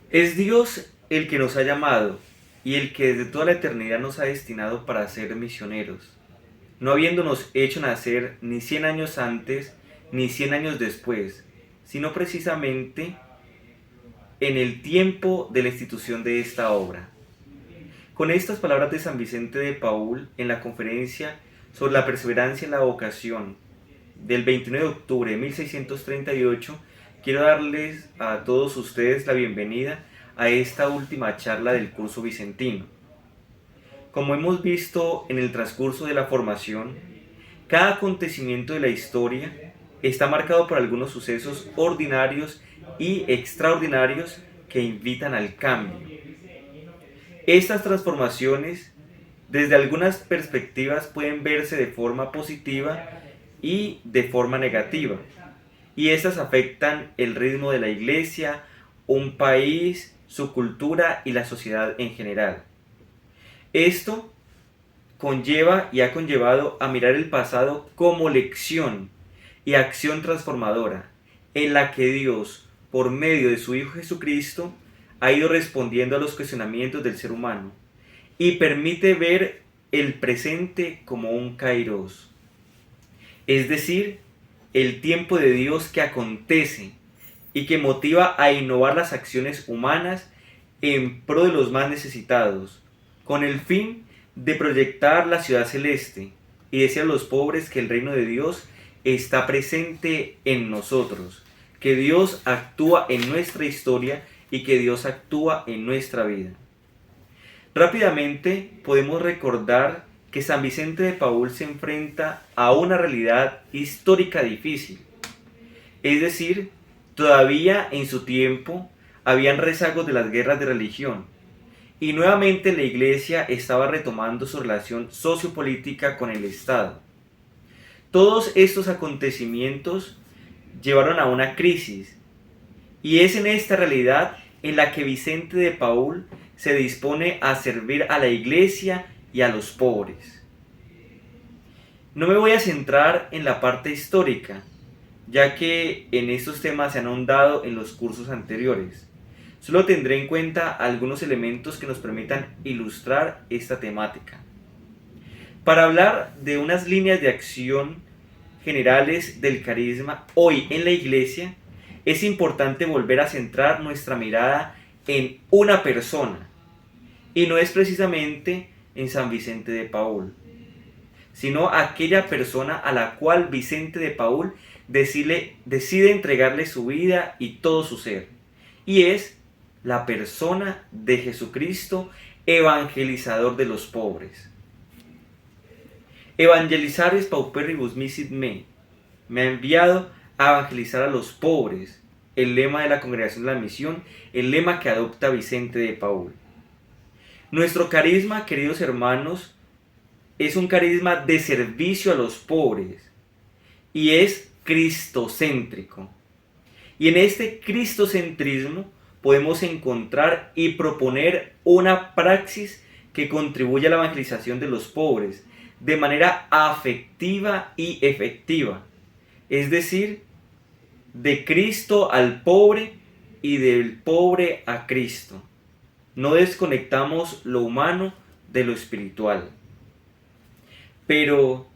Es Dios el que nos ha llamado y el que desde toda la eternidad nos ha destinado para ser misioneros, no habiéndonos hecho nacer ni 100 años antes ni 100 años después, sino precisamente en el tiempo de la institución de esta obra. Con estas palabras de San Vicente de Paúl en la conferencia sobre la perseverancia en la vocación del 29 de octubre de 1638, quiero darles a todos ustedes la bienvenida a esta última charla del curso vicentino. Como hemos visto en el transcurso de la formación, cada acontecimiento de la historia está marcado por algunos sucesos ordinarios y extraordinarios que invitan al cambio. Estas transformaciones, desde algunas perspectivas, pueden verse de forma positiva y de forma negativa, y estas afectan el ritmo de la iglesia, un país, su cultura y la sociedad en general. Esto conlleva y ha conllevado a mirar el pasado como lección y acción transformadora, en la que Dios, por medio de su Hijo Jesucristo, ha ido respondiendo a los cuestionamientos del ser humano y permite ver el presente como un kairos, es decir, el tiempo de Dios que acontece y que motiva a innovar las acciones humanas en pro de los más necesitados, con el fin de proyectar la ciudad celeste y decir a los pobres que el reino de Dios está presente en nosotros, que Dios actúa en nuestra historia y que Dios actúa en nuestra vida. Rápidamente podemos recordar que San Vicente de Paúl se enfrenta a una realidad histórica difícil. Es decir, todavía en su tiempo habían rezagos de las guerras de religión y nuevamente la Iglesia estaba retomando su relación sociopolítica con el Estado. Todos estos acontecimientos llevaron a una crisis y es en esta realidad en la que Vicente de Paúl se dispone a servir a la Iglesia y a los pobres. No me voy a centrar en la parte histórica, ya que en estos temas se han ahondado en los cursos anteriores. Solo tendré en cuenta algunos elementos que nos permitan ilustrar esta temática. Para hablar de unas líneas de acción generales del carisma hoy en la Iglesia, es importante volver a centrar nuestra mirada en una persona, y no es precisamente en San Vicente de Paúl, sino aquella persona a la cual Vicente de Paúl decide entregarle su vida y todo su ser, y es la persona de Jesucristo, evangelizador de los pobres. Evangelizaris pauperibus misit me ha enviado a evangelizar a los pobres, el lema de la Congregación de la Misión, el lema que adopta Vicente de Paúl. Nuestro carisma, queridos hermanos, es un carisma de servicio a los pobres y es cristocéntrico. Y en este cristocentrismo podemos encontrar y proponer una praxis que contribuye a la evangelización de los pobres de manera afectiva y efectiva, es decir, de Cristo al pobre y del pobre a Cristo. No desconectamos lo humano de lo espiritual. Pero,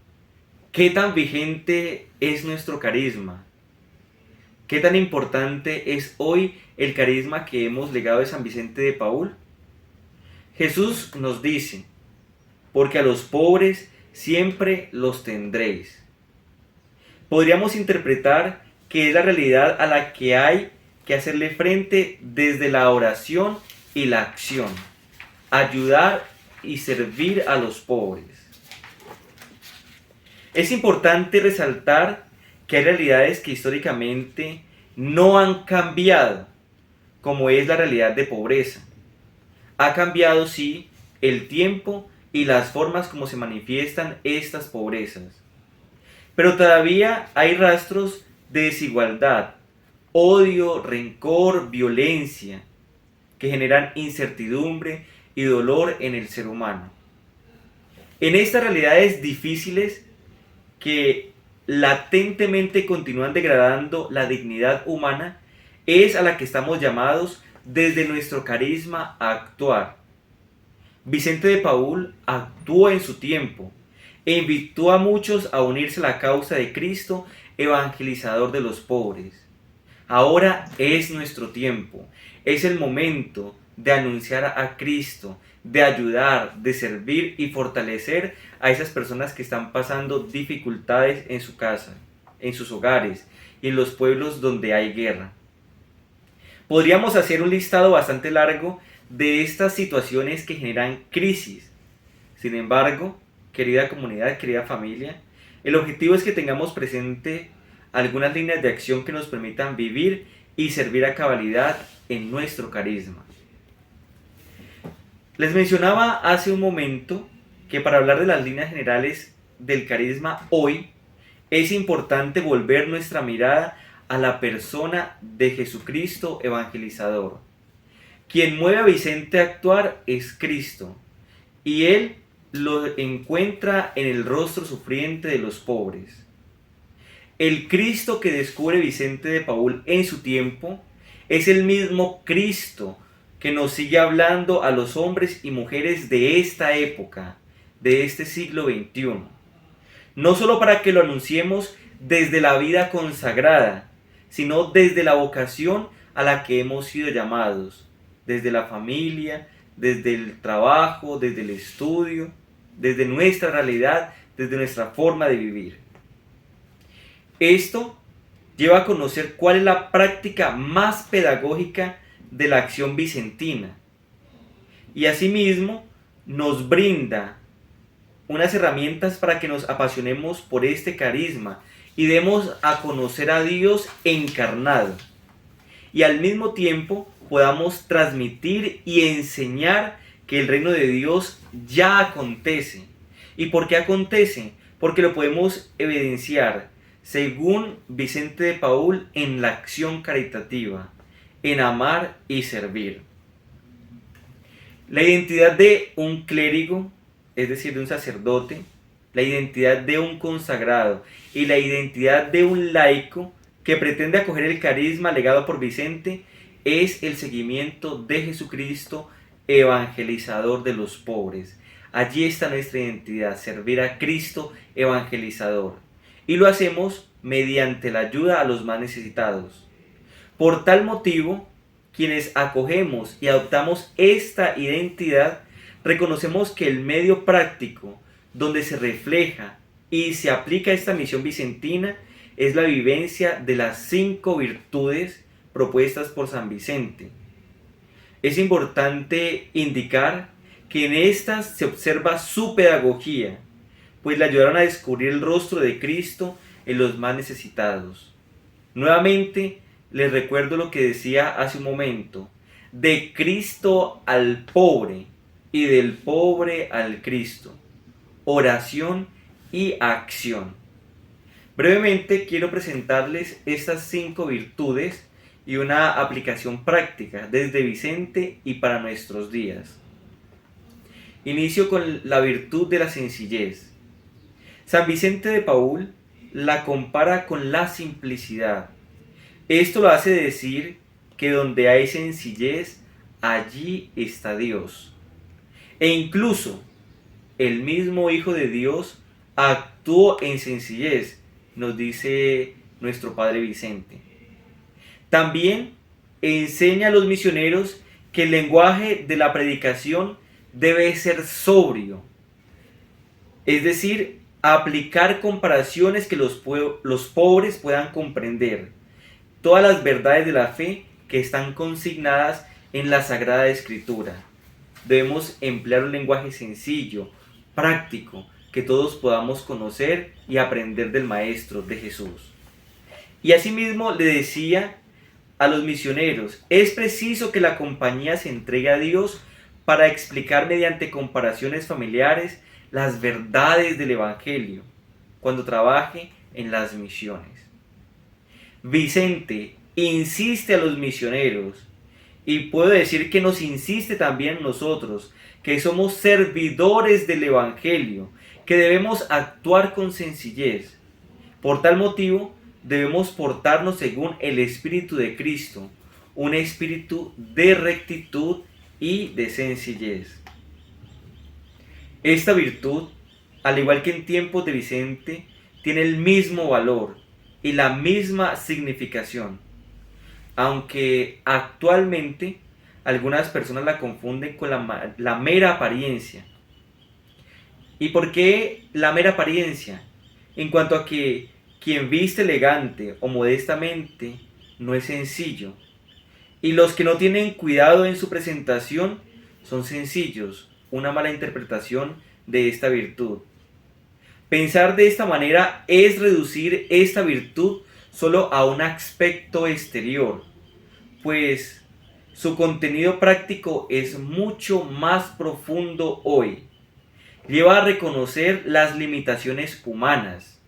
¿qué tan vigente es nuestro carisma? ¿Qué tan importante es hoy el carisma que hemos legado de San Vicente de Paúl? Jesús nos dice, porque a los pobres siempre los tendréis. Podríamos interpretar que es la realidad a la que hay que hacerle frente desde la oración y la acción, ayudar y servir a los pobres. Es importante resaltar que hay realidades que históricamente no han cambiado, como es la realidad de pobreza. Ha cambiado, sí, el tiempo y las formas como se manifiestan estas pobrezas. Pero todavía hay rastros de desigualdad, odio, rencor, violencia, que generan incertidumbre y dolor en el ser humano. En estas realidades difíciles que latentemente continúan degradando la dignidad humana, es a la que estamos llamados desde nuestro carisma a actuar. Vicente de Paúl actuó en su tiempo e invitó a muchos a unirse a la causa de Cristo, evangelizador de los pobres. Ahora es nuestro tiempo, es el momento de anunciar a Cristo, de ayudar, de servir y fortalecer a esas personas que están pasando dificultades en su casa, en sus hogares y en los pueblos donde hay guerra. Podríamos hacer un listado bastante largo de estas situaciones que generan crisis. Sin embargo, querida comunidad, querida familia, el objetivo es que tengamos presente algunas líneas de acción que nos permitan vivir y servir a cabalidad en nuestro carisma. Les mencionaba hace un momento que para hablar de las líneas generales del carisma hoy es importante volver nuestra mirada a la persona de Jesucristo evangelizador. Quien mueve a Vicente a actuar es Cristo, y él lo encuentra en el rostro sufriente de los pobres. El Cristo que descubre Vicente de Paúl en su tiempo es el mismo Cristo que nos sigue hablando a los hombres y mujeres de esta época, de este siglo XXI. No solo para que lo anunciemos desde la vida consagrada, sino desde la vocación a la que hemos sido llamados, desde la familia, desde el trabajo, desde el estudio, desde nuestra realidad, desde nuestra forma de vivir. Esto lleva a conocer cuál es la práctica más pedagógica de la acción vicentina y asimismo nos brinda unas herramientas para que nos apasionemos por este carisma y demos a conocer a Dios encarnado y al mismo tiempo podamos transmitir y enseñar que el reino de Dios ya acontece. ¿Y por qué acontece? Porque lo podemos evidenciar según Vicente de Paúl en la acción caritativa, en amar y servir. La identidad de un clérigo, es decir, de un sacerdote, la identidad de un consagrado y la identidad de un laico que pretende acoger el carisma legado por Vicente es el seguimiento de Jesucristo, evangelizador de los pobres. Allí está nuestra identidad, servir a Cristo evangelizador. Y lo hacemos mediante la ayuda a los más necesitados. Por tal motivo, quienes acogemos y adoptamos esta identidad, reconocemos que el medio práctico donde se refleja y se aplica esta misión vicentina es la vivencia de las 5 virtudes propuestas por San Vicente. Es importante indicar que en estas se observa su pedagogía, pues le ayudaron a descubrir el rostro de Cristo en los más necesitados. Nuevamente, les recuerdo lo que decía hace un momento, de Cristo al pobre y del pobre al Cristo, oración y acción. Brevemente quiero presentarles estas 5 virtudes y una aplicación práctica desde Vicente y para nuestros días. Inicio con la virtud de la sencillez. San Vicente de Paúl la compara con la simplicidad. Esto lo hace decir que donde hay sencillez, allí está Dios. E incluso el mismo Hijo de Dios actuó en sencillez, nos dice nuestro Padre Vicente. También enseña a los misioneros que el lenguaje de la predicación debe ser sobrio, es decir, aplicar comparaciones que los pobres puedan comprender, todas las verdades de la fe que están consignadas en la Sagrada Escritura. Debemos emplear un lenguaje sencillo, práctico, que todos podamos conocer y aprender del Maestro, de Jesús. Y asimismo le decía a los misioneros, es preciso que la compañía se entregue a Dios para explicar mediante comparaciones familiares las verdades del Evangelio, cuando trabaje en las misiones. Vicente insiste a los misioneros, y puedo decir que nos insiste también nosotros, que somos servidores del Evangelio, que debemos actuar con sencillez. Por tal motivo, debemos portarnos según el Espíritu de Cristo, un espíritu de rectitud y de sencillez. Esta virtud, al igual que en tiempos de Vicente, tiene el mismo valor y la misma significación, aunque actualmente algunas personas la confunden con la mera apariencia. ¿Y por qué la mera apariencia? En cuanto a que quien viste elegante o modestamente no es sencillo, y los que no tienen cuidado en su presentación son sencillos, una mala interpretación de esta virtud. Pensar de esta manera es reducir esta virtud solo a un aspecto exterior, pues su contenido práctico es mucho más profundo hoy. Lleva a reconocer las limitaciones humanas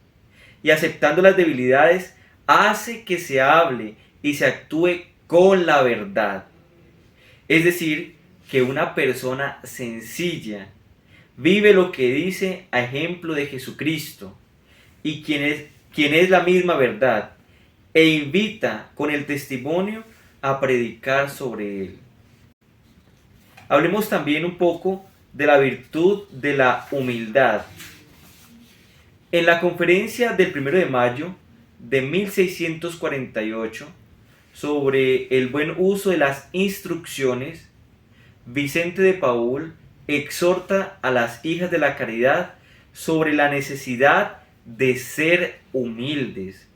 y aceptando las debilidades hace que se hable y se actúe con la verdad. Es decir, que una persona sencilla vive lo que dice a ejemplo de Jesucristo y quien es la misma verdad e invita con el testimonio a predicar sobre él. Hablemos también un poco de la virtud de la humildad. En la conferencia del 1 de mayo de 1648 sobre el buen uso de las instrucciones, Vicente de Paúl exhorta a las hijas de la caridad sobre la necesidad de ser humildes,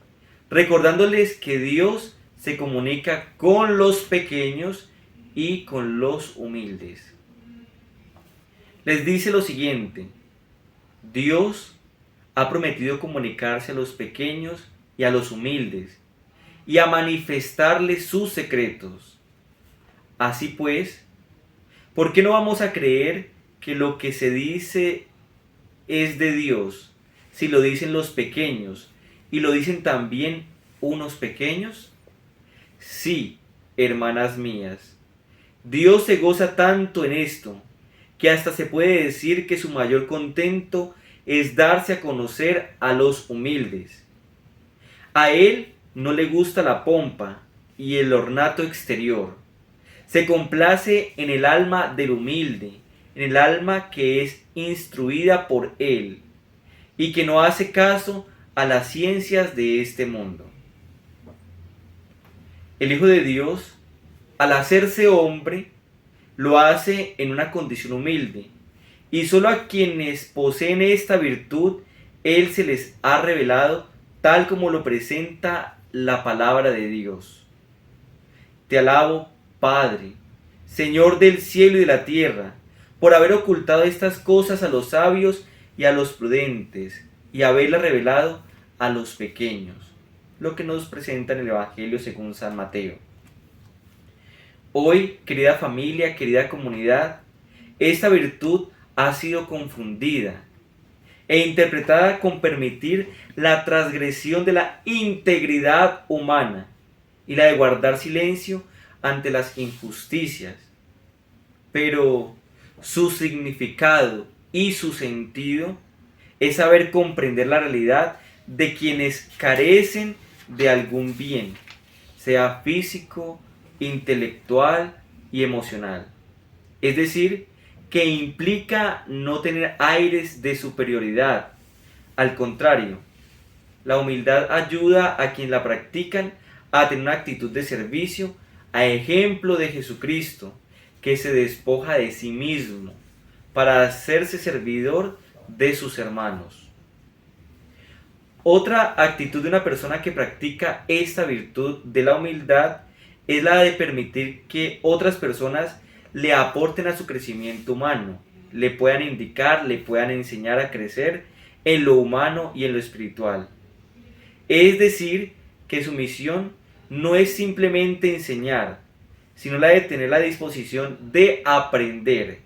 recordándoles que Dios se comunica con los pequeños y con los humildes. Les dice lo siguiente: Dios ha prometido comunicarse a los pequeños y a los humildes y a manifestarles sus secretos. Así pues, ¿por qué no vamos a creer que lo que se dice es de Dios si lo dicen los pequeños y lo dicen también unos pequeños? Sí, hermanas mías, Dios se goza tanto en esto que hasta se puede decir que su mayor contento es darse a conocer a los humildes. A Él no le gusta la pompa y el ornato exterior. Se complace en el alma del humilde, en el alma que es instruida por Él y que no hace caso a las ciencias de este mundo. El Hijo de Dios, al hacerse hombre, lo hace en una condición humilde, y solo a quienes poseen esta virtud, Él se les ha revelado tal como lo presenta la palabra de Dios. Te alabo, Padre, Señor del cielo y de la tierra, por haber ocultado estas cosas a los sabios y a los prudentes, y haberlas revelado a los pequeños. Lo que nos presenta en el Evangelio según San Mateo. Hoy, querida familia, querida comunidad, esta virtud ha sido confundida e interpretada con permitir la transgresión de la integridad humana y la de guardar silencio ante las injusticias. Pero su significado y su sentido es saber comprender la realidad de quienes carecen de algún bien, sea físico, intelectual y emocional. Es decir, que implica no tener aires de superioridad. Al contrario, la humildad ayuda a quienes la practican a tener una actitud de servicio, a ejemplo de Jesucristo, que se despoja de sí mismo para hacerse servidor de sus hermanos. Otra actitud de una persona que practica esta virtud de la humildad es la de permitir que otras personas le aporten a su crecimiento humano, le puedan indicar, le puedan enseñar a crecer en lo humano y en lo espiritual. Es decir, que su misión no es simplemente enseñar, sino la de tener la disposición de aprender.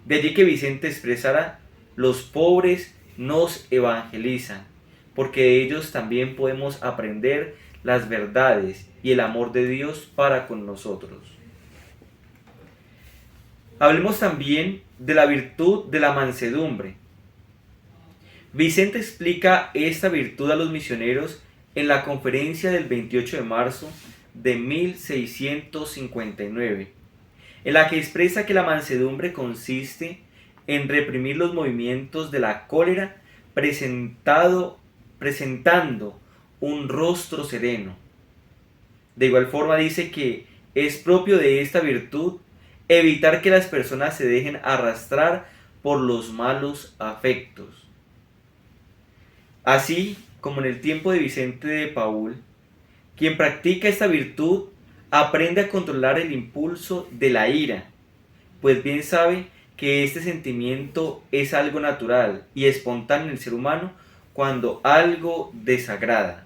De allí que Vicente expresara: los pobres nos evangelizan, porque de ellos también podemos aprender las verdades y el amor de Dios para con nosotros. Hablemos también de la virtud de la mansedumbre. Vicente explica esta virtud a los misioneros en la conferencia del 28 de marzo de 1659, en la que expresa que la mansedumbre consiste en reprimir los movimientos de la cólera presentando un rostro sereno. De igual forma dice que es propio de esta virtud evitar que las personas se dejen arrastrar por los malos afectos. Así como en el tiempo de Vicente de Paúl, quien practica esta virtud aprende a controlar el impulso de la ira, pues bien sabe que este sentimiento es algo natural y espontáneo en el ser humano cuando algo desagrada.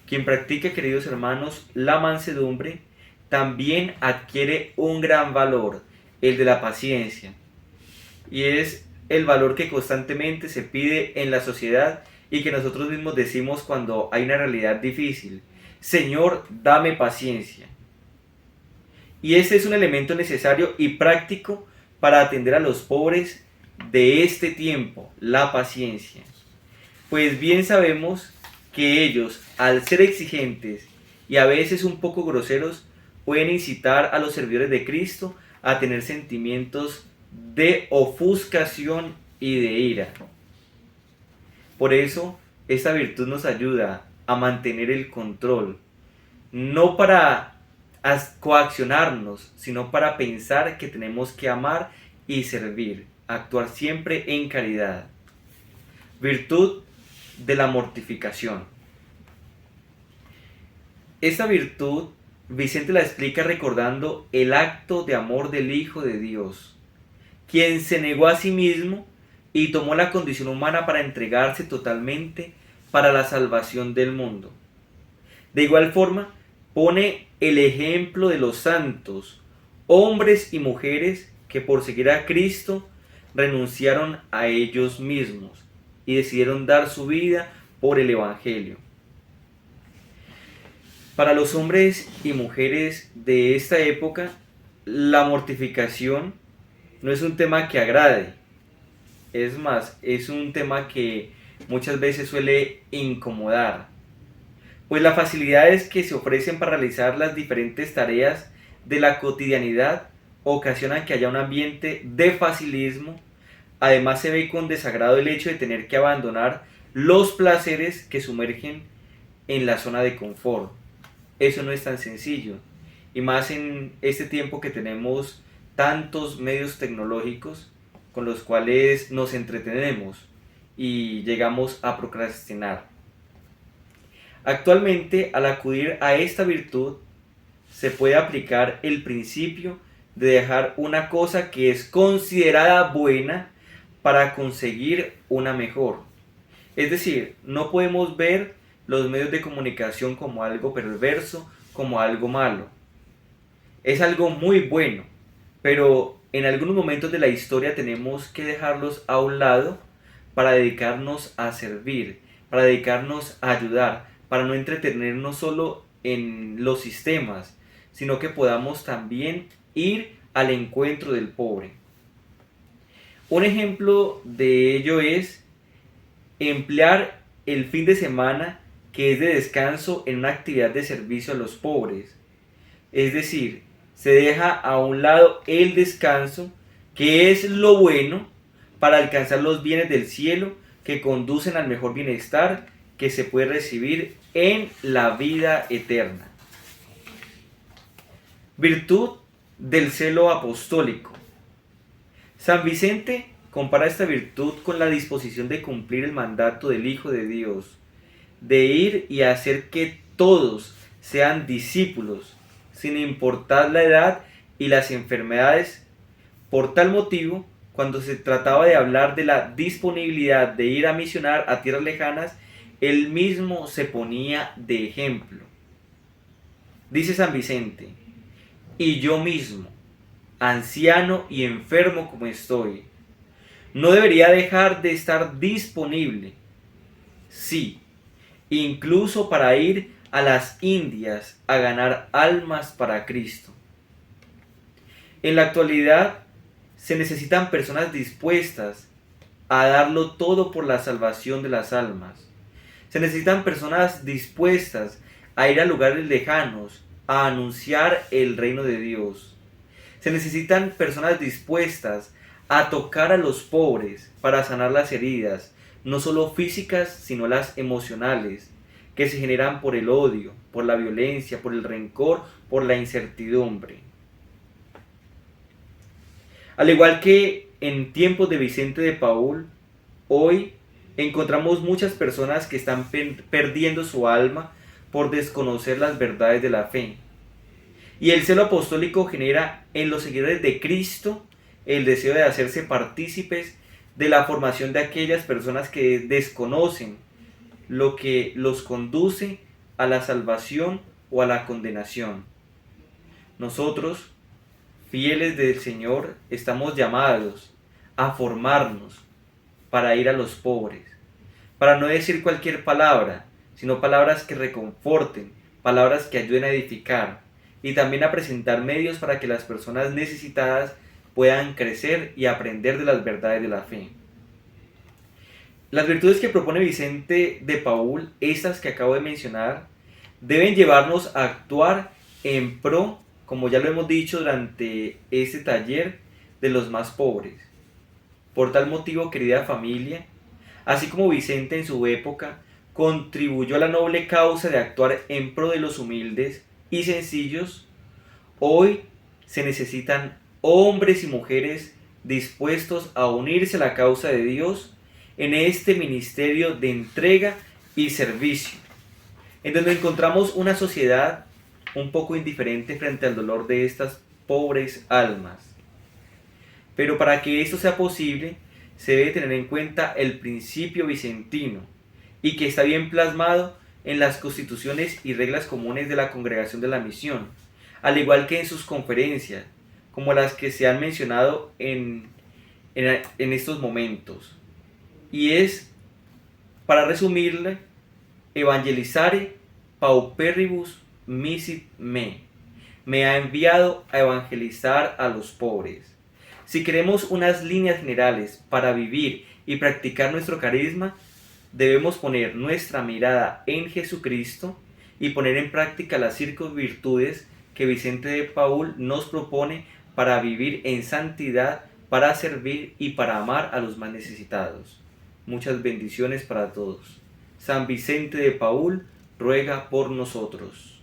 Quien practica, queridos hermanos, la mansedumbre, también adquiere un gran valor, el de la paciencia, y es el valor que constantemente se pide en la sociedad y que nosotros mismos decimos cuando hay una realidad difícil: Señor, dame paciencia. Y este es un elemento necesario y práctico para atender a los pobres de este tiempo, la paciencia. Pues bien sabemos que ellos, al ser exigentes y a veces un poco groseros, pueden incitar a los servidores de Cristo a tener sentimientos de ofuscación y de ira. Por eso, esta virtud nos ayuda a mantener el control, no para coaccionarnos, sino para pensar que tenemos que amar y servir, actuar siempre en caridad. Virtud de la mortificación. Esta virtud Vicente la explica recordando el acto de amor del Hijo de Dios, quien se negó a sí mismo y tomó la condición humana para entregarse totalmente para la salvación del mundo. De igual forma, pone el ejemplo de los santos, hombres y mujeres que por seguir a Cristo renunciaron a ellos mismos y decidieron dar su vida por el Evangelio. Para los hombres y mujeres de esta época, la mortificación no es un tema que agrade. Es más, es un tema que muchas veces suele incomodar, pues las facilidades que se ofrecen para realizar las diferentes tareas de la cotidianidad ocasionan que haya un ambiente de facilismo. Además, se ve con desagrado el hecho de tener que abandonar los placeres que sumergen en la zona de confort. Eso no es tan sencillo, y más en este tiempo que tenemos tantos medios tecnológicos con los cuales nos entretenemos y llegamos a procrastinar. Actualmente, al acudir a esta virtud, se puede aplicar el principio de dejar una cosa que es considerada buena para conseguir una mejor. Es decir, no podemos ver los medios de comunicación como algo perverso, como algo malo. Es algo muy bueno, pero en algunos momentos de la historia tenemos que dejarlos a un lado para dedicarnos a servir, para dedicarnos a ayudar, para no entretenernos solo en los sistemas, sino que podamos también ir al encuentro del pobre. Un ejemplo de ello es emplear el fin de semana, que es de descanso, en una actividad de servicio a los pobres. Es decir, se deja a un lado el descanso, que es lo bueno, para alcanzar los bienes del cielo que conducen al mejor bienestar que se puede recibir en la vida eterna. Virtud del celo apostólico. San Vicente compara esta virtud con la disposición de cumplir el mandato del Hijo de Dios, de ir y hacer que todos sean discípulos, sin importar la edad y las enfermedades. Por tal motivo, cuando se trataba de hablar de la disponibilidad de ir a misionar a tierras lejanas, él mismo se ponía de ejemplo. Dice San Vicente: y yo mismo, anciano y enfermo como estoy, no debería dejar de estar disponible, sí, incluso para ir a las Indias a ganar almas para Cristo. En la actualidad se necesitan personas dispuestas a darlo todo por la salvación de las almas. Se necesitan personas dispuestas a ir a lugares lejanos, a anunciar el reino de Dios. Se necesitan personas dispuestas a tocar a los pobres para sanar las heridas, no solo físicas, sino las emocionales, que se generan por el odio, por la violencia, por el rencor, por la incertidumbre. Al igual que en tiempos de Vicente de Paúl, hoy encontramos muchas personas que están perdiendo su alma por desconocer las verdades de la fe. Y el celo apostólico genera en los seguidores de Cristo el deseo de hacerse partícipes de la formación de aquellas personas que desconocen lo que los conduce a la salvación o a la condenación. Nosotros, fieles del Señor, estamos llamados a formarnos para ir a los pobres, para no decir cualquier palabra, sino palabras que reconforten, palabras que ayuden a edificar, y también a presentar medios para que las personas necesitadas puedan crecer y aprender de las verdades de la fe. Las virtudes que propone Vicente de Paúl, estas que acabo de mencionar, deben llevarnos a actuar en pro, como ya lo hemos dicho durante este taller, de los más pobres. Por tal motivo, querida familia, así como Vicente en su época contribuyó a la noble causa de actuar en pro de los humildes y sencillos, hoy se necesitan hombres y mujeres dispuestos a unirse a la causa de Dios en este ministerio de entrega y servicio, en donde encontramos una sociedad un poco indiferente frente al dolor de estas pobres almas. Pero para que esto sea posible, se debe tener en cuenta el principio vicentino, y que está bien plasmado en las constituciones y reglas comunes de la Congregación de la Misión, al igual que en sus conferencias, como las que se han mencionado en estos momentos. Y es, para resumirle, evangelizare pauperibus misit me. Me ha enviado a evangelizar a los pobres. Si queremos unas líneas generales para vivir y practicar nuestro carisma, debemos poner nuestra mirada en Jesucristo y poner en práctica las 5 virtudes que Vicente de Paúl nos propone para vivir en santidad, para servir y para amar a los más necesitados. Muchas bendiciones para todos. San Vicente de Paúl ruega por nosotros.